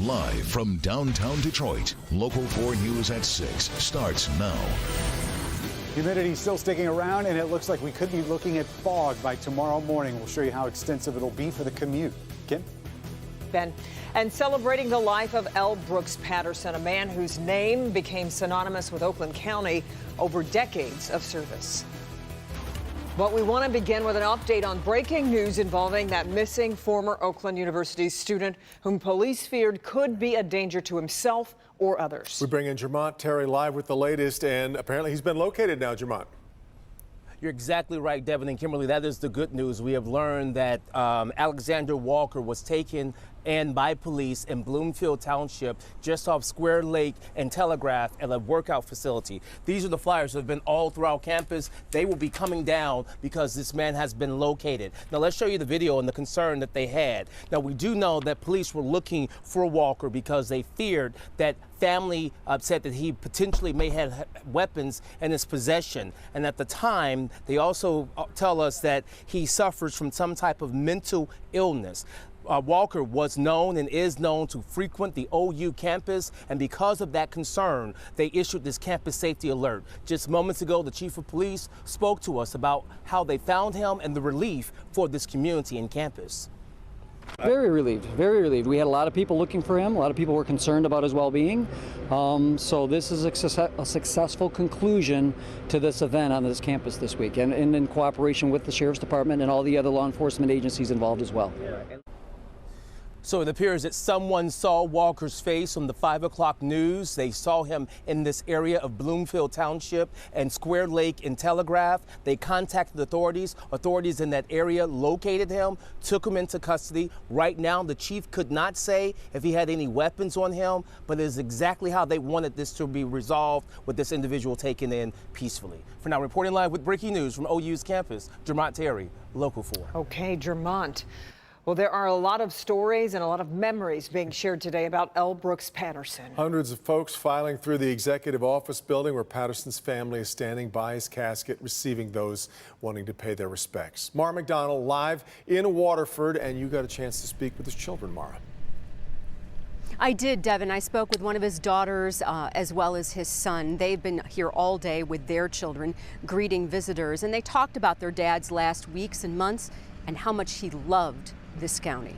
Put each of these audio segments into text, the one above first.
Live from downtown Detroit, Local 4 News at 6 starts now. Humidity still sticking around, and it looks like we could be looking at fog by tomorrow morning. We'll show you how extensive it'll be for the commute. Kim? Ben. And celebrating the life of L. Brooks Patterson, a man whose name became synonymous with Oakland County over decades of service. But we want to begin with an update on breaking news involving that missing former Oakland University student whom police feared could be a danger to himself or others. We bring in Jermont Terry live with the latest, and apparently he's been located now, Jermont. You're exactly right, Devin and Kimberly. That is the good news. We have learned that Alexander Walker was taken and by police in Bloomfield Township, just off Square Lake and Telegraph, at a workout facility. These are the flyers that have been all throughout campus. They will be coming down because this man has been located. Now let's show you the video and the concern that they had. Now we do know that police were looking for Walker because they feared that family said that he potentially may have weapons in his possession. And at the time, they also tell us that he suffers from some type of mental illness. Walker was known and is known to frequent the OU campus, and because of that concern, they issued this campus safety alert. Just moments ago, the chief of police spoke to us about how they found him and the relief for this community and campus. Very relieved, very relieved. We had a lot of people looking for him. A lot of people were concerned about his well-being. So this is a successful conclusion to this event on this campus this week, and in cooperation with the Sheriff's Department and all the other law enforcement agencies involved as well. So it appears that someone saw Walker's face on the 5 o'clock news. They saw him in this area of Bloomfield Township and Square Lake and Telegraph. They contacted authorities. Authorities in that area located him, took him into custody. Right now, the chief could not say if he had any weapons on him, but it is exactly how they wanted this to be resolved, with this individual taken in peacefully. For now, reporting live with breaking news from OU's campus, Jermont Terry, Local 4. Okay, Jermont. Well, there are a lot of stories and a lot of memories being shared today about L. Brooks Patterson. Hundreds of folks filing through the executive office building where Patterson's family is standing by his casket, receiving those wanting to pay their respects. Mara McDonald live in Waterford, and you got a chance to speak with his children, Mara. I did, Devin. I spoke with one of his daughters as well as his son. They've been here all day with their children, greeting visitors, and they talked about their dad's last weeks and months and how much he loved this county.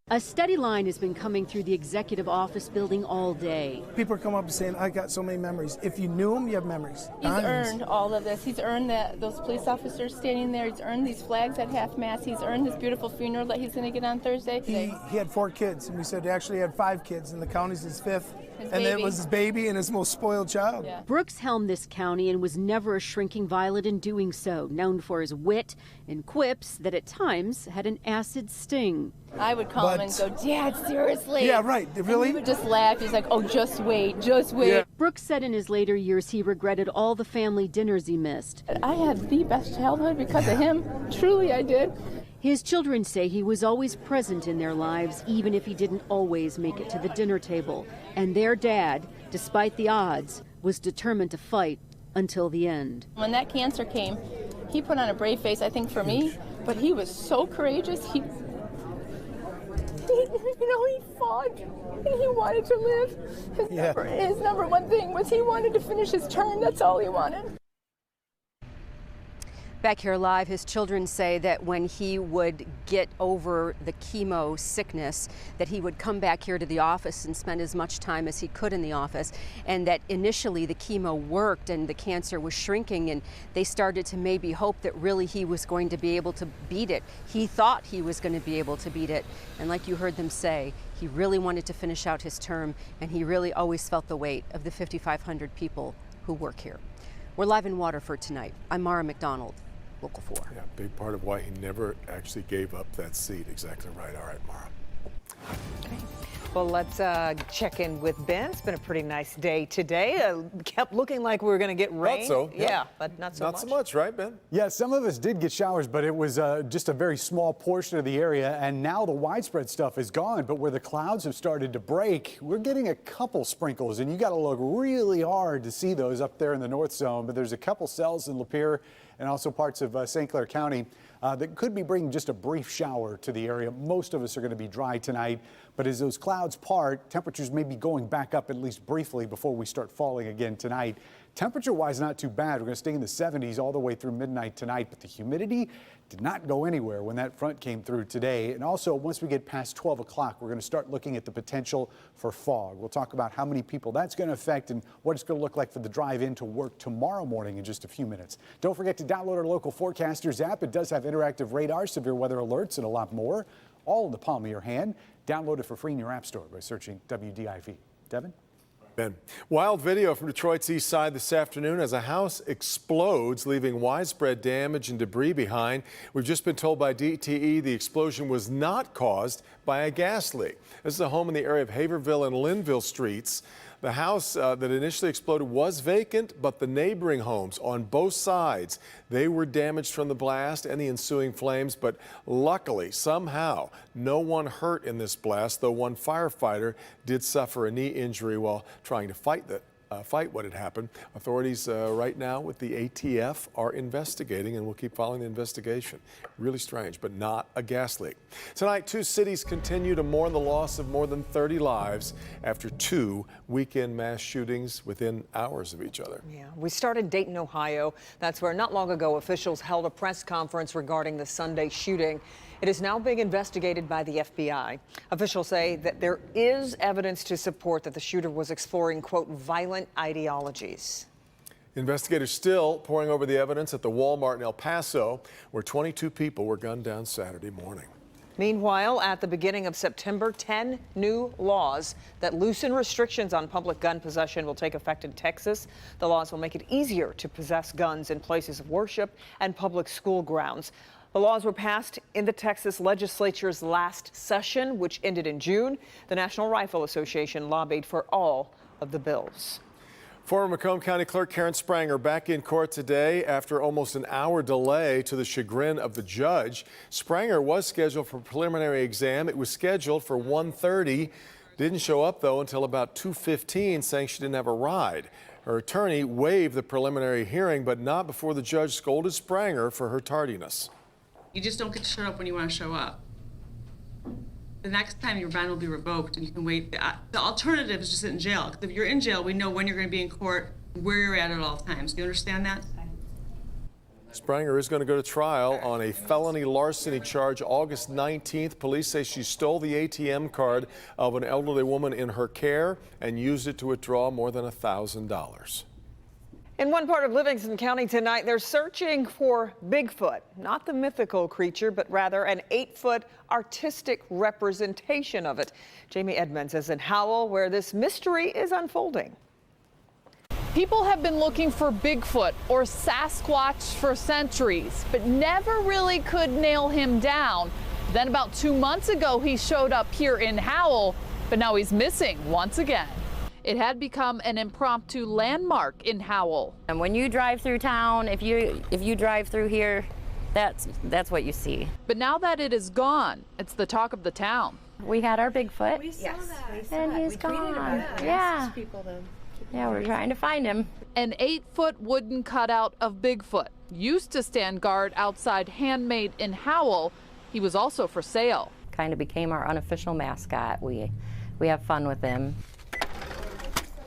A steady line has been coming through the executive office building all day. People are coming up and saying, I got so many memories. If you knew him, you have memories. He's earned all of this. He's earned those police officers standing there. He's earned these flags at half-mast. He's earned this beautiful funeral that he's going to get on Thursday. He had 4 kids, and we said he actually had 5 kids, and the county's his 5th. And it was his baby and his most spoiled child. Yeah. Brooks helmed this county and was never a shrinking violet in doing so, known for his wit and quips that at times had an acid sting. I would call him and go, Dad, seriously? Yeah, right. Really? And he would just laugh. He's like, oh, just wait, just wait. Yeah. Brooks said in his later years he regretted all the family dinners he missed. I had the best childhood because of him. Truly, I did. His children say he was always present in their lives, even if he didn't always make it to the dinner table. And their dad, despite the odds, was determined to fight until the end. When that cancer came, he put on a brave face, I think, for me, but he was so courageous. He fought and he wanted to live. His number one thing was he wanted to finish his term. That's all he wanted. Back here live, his children say that when he would get over the chemo sickness, that he would come back here to the office and spend as much time as he could in the office, and that initially the chemo worked and the cancer was shrinking, and they started to maybe hope that really he was going to be able to beat it. He thought he was going to be able to beat it, and like you heard them say, he really wanted to finish out his term, and he really always felt the weight of the 5,500 people who work here. We're live in Waterford tonight. I'm Mara McDonald, Local 4. Yeah, big part of why he never actually gave up that seat. Exactly right. All right, Mara. Okay. Well, let's check in with Ben. It's been a pretty nice day today. Kept looking like we were going to get rain. Not so. Yeah, but not so much. Not so much, right, Ben? Yeah, some of us did get showers, but it was just a very small portion of the area. And now the widespread stuff is gone. But where the clouds have started to break, we're getting a couple sprinkles. And you got to look really hard to see those up there in the north zone. But there's a couple cells in Lapeer and also parts of St. Clair County. that could be bringing just a brief shower to the area. Most of us are going to be dry tonight, but as those clouds part, temperatures may be going back up at least briefly before we start falling again tonight. Temperature-wise, not too bad. We're going to stay in the 70s all the way through midnight tonight, but the humidity did not go anywhere when that front came through today. And also, once we get past 12 o'clock, we're going to start looking at the potential for fog. We'll talk about how many people that's going to affect and what it's going to look like for the drive in to work tomorrow morning in just a few minutes. Don't forget to download our local forecasters app. It does have interactive radar, severe weather alerts, and a lot more, all in the palm of your hand. Download it for free in your app store by searching WDIV. Devin? Ben. Wild video from Detroit's east side this afternoon as a house explodes, leaving widespread damage and debris behind. We've just been told by DTE the explosion was not caused by a gas leak. This is a home in the area of Haverville and Linville streets. The house that initially exploded was vacant, but the neighboring homes on both sides, they were damaged from the blast and the ensuing flames. But luckily, somehow, no one hurt in this blast, though one firefighter did suffer a knee injury while trying to fight what had happened. Authorities right now with the ATF are investigating, and we'll keep following the investigation. Really strange, but not a gas leak. Tonight, 2 cities continue to mourn the loss of more than 30 lives after 2 weekend mass shootings within hours of each other. Yeah, we start in Dayton, Ohio. That's where not long ago officials held a press conference regarding the Sunday shooting. It is now being investigated by the FBI. Officials say that there is evidence to support that the shooter was exploring, quote, violent ideologies. Investigators still poring over the evidence at the Walmart in El Paso, where 22 people were gunned down Saturday morning. Meanwhile, at the beginning of September, 10 new laws that loosen restrictions on public gun possession will take effect in Texas. The laws will make it easier to possess guns in places of worship and public school grounds. The laws were passed in the Texas legislature's last session, which ended in June. The National Rifle Association lobbied for all of the bills. Former Macomb County Clerk Karen Spranger back in court today after almost an hour delay to the chagrin of the judge. Spranger was scheduled for a preliminary exam. It was scheduled for 1:30. Didn't show up, though, until about 2:15, saying she didn't have a ride. Her attorney waived the preliminary hearing, but not before the judge scolded Spranger for her tardiness. You just don't get to show up when you want to show up. The next time your bond will be revoked and you can wait. The alternative is to sit in jail. Because if you're in jail, we know when you're going to be in court, where you're at all times. Do you understand that? Spranger is going to go to trial on a felony larceny charge August 19th. Police say she stole the ATM card of an elderly woman in her care and used it to withdraw more than $1,000. In one part of Livingston County tonight, they're searching for Bigfoot, not the mythical creature, but rather an 8-foot artistic representation of it. Jamie Edmonds is in Howell, where this mystery is unfolding. People have been looking for Bigfoot or Sasquatch for centuries, but never really could nail him down. Then about 2 months ago, he showed up here in Howell, but now he's missing once again. It had become an impromptu landmark in Howell. And when you drive through town, if you drive through here, that's what you see. But now that it is gone, it's the talk of the town. We had our Bigfoot. We saw that. And he's gone. Yeah. Yeah, we're trying to find him. An 8-foot wooden cutout of Bigfoot used to stand guard outside Handmade in Howell. He was also for sale. Kind of became our unofficial mascot. We have fun with him.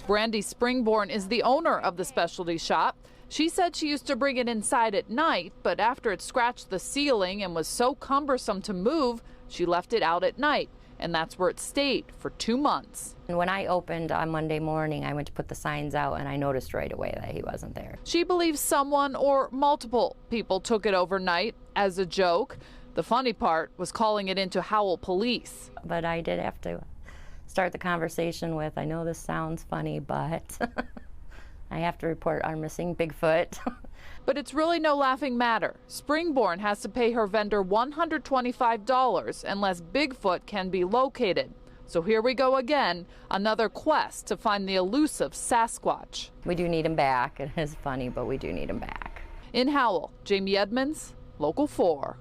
Brandy Springborn is the owner of the specialty shop. She said she used to bring it inside at night, but after it scratched the ceiling and was so cumbersome to move, she left it out at night, and that's where it stayed for 2 months. And when I opened on Monday morning, I went to put the signs out, and I noticed right away that he wasn't there. She believes someone or multiple people took it overnight as a joke. The funny part was calling it into Howell police. But I did have to start the conversation with, I know this sounds funny, but I have to report our missing Bigfoot. But it's really no laughing matter. Springborn has to pay her vendor $125 unless Bigfoot can be located. So here we go again, another quest to find the elusive Sasquatch. We do need him back. It is funny, but we do need him back. In Howell, Jamie Edmonds, Local 4.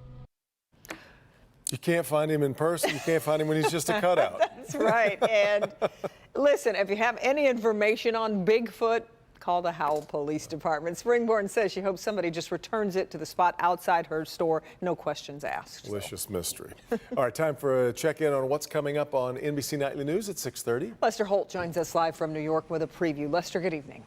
You can't find him in person. You can't find him when he's just a cutout. That's right. And listen, if you have any information on Bigfoot, Call the Howell Police Department. Springborn says she hopes somebody just returns it to the spot outside her store. No questions asked. Delicious mystery. All right, time for a check-in on what's coming up on NBC Nightly News at 6:30. Lester Holt joins us live from New York with a preview. Lester, good evening.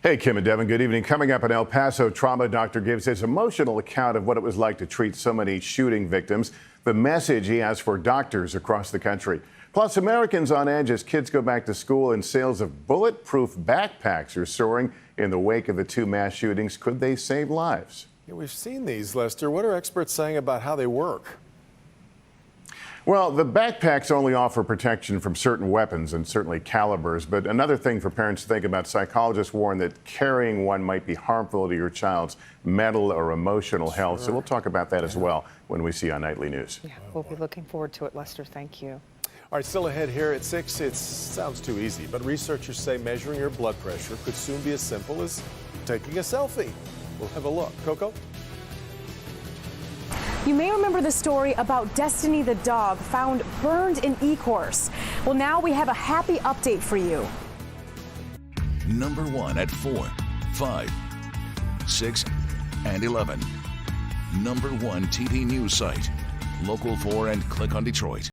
Hey, Kim and Devin, good evening. Coming up, an El Paso trauma doctor gives his emotional account of what it was like to treat so many shooting victims, the message he has for doctors across the country. Plus, Americans on edge as kids go back to school, and sales of bulletproof backpacks are soaring in the wake of the 2 mass shootings. Could they save lives? Yeah, we've seen these, Lester. What are experts saying about how they work? Well, the backpacks only offer protection from certain weapons and certainly calibers, but another thing for parents to think about, psychologists warn that carrying one might be harmful to your child's mental or emotional health. So we'll talk about that as well when we see you on Nightly News. Yeah, we'll be looking forward to it, Lester. Thank you. All right, still ahead here at 6. It sounds too easy, but researchers say measuring your blood pressure could soon be as simple as taking a selfie. We'll have a look. Coco? You may remember the story about Destiny the dog found burned in Ecorse. Well, now we have a happy update for you. Number 1 at 4, 5, 6, and 11. Number 1 TV news site. Local 4 and click on Detroit.